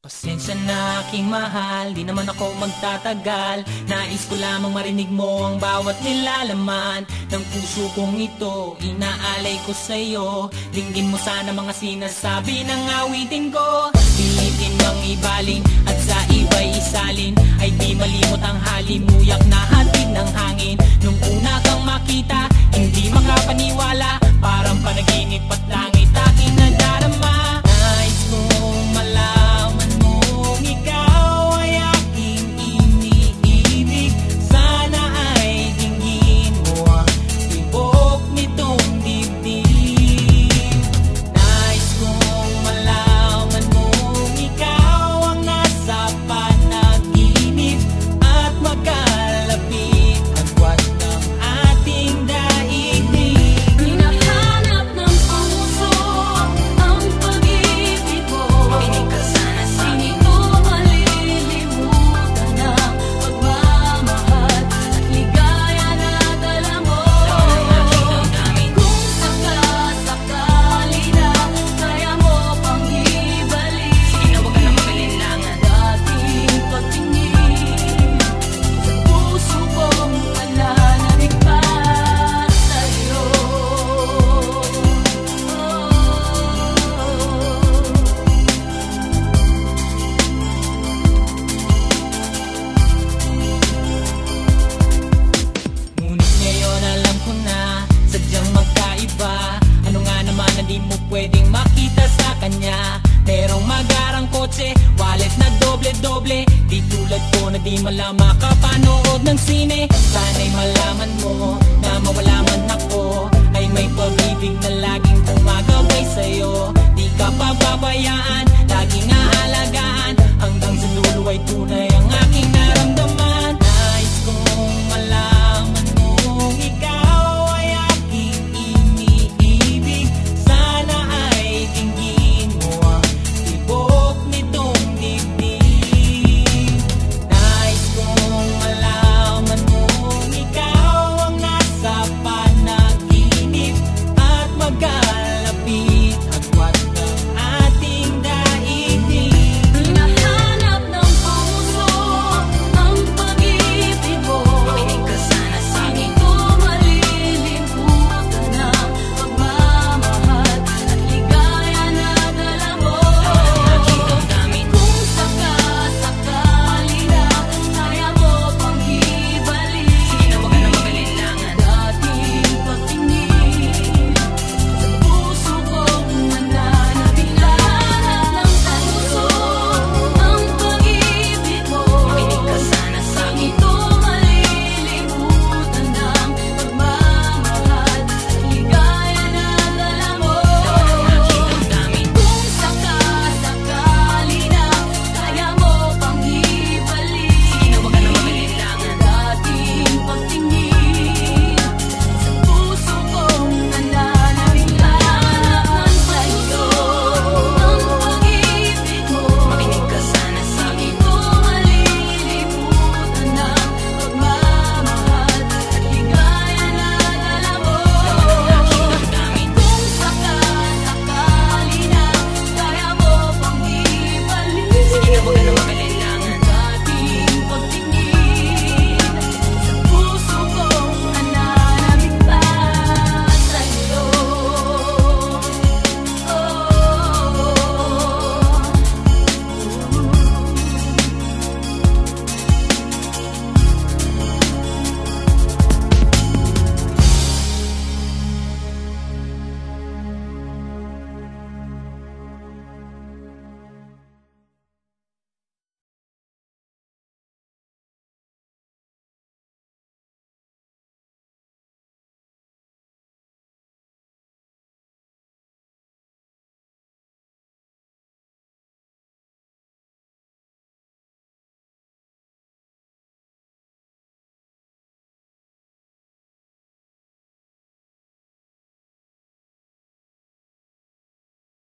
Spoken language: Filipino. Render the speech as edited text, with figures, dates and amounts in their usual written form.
Pasensya na aking mahal, di naman ako magtatagal. Nais ko lamang marinig mo ang bawat nilalaman ng puso kong ito, inaalay ko sa'yo. Dinggin mo sana mga sinasabi ng awitin ko. Pilitin mang ibalin at sa iba'y isalin, ay di malimot ang halimuyak na hatid ng hangin. Nung una kang makita, hindi makapaniwala, parang panaginip at langit aking nadarama. Nais kong malaman mong ikaw ay aking iniibig. Sana ay dinggin mo ang tibok nitong dibdib. Nais kong malaman mong ikaw ang nasa panaginip at magkalapit agwat ng ating daigdig. Hinahanap ng puso ang pag-ibig ko. Makinig ka sana sa akin. Hindi ko malilimutan ang pagmamahal at ligaya na dala mo. Kung sakasakali na kaya mo pang ibalik, sige na, huwag ka na mag-alinlangan. Dating pagtingin sa puso kong pananabik pa sa'yo. Ngunit ngayon alam ko na sadyang magkaiba. Ano nga naman na di mo pwedeng makita sa kanya? Merong magarang kotse, wallet na doble-doble, di tulad ko na di malama kapanood ng sine. Sana'y malaman mo na mawala man ako, ay may pag-ibig na laging gumagabay sa'yo. Di ka pababayaan, laging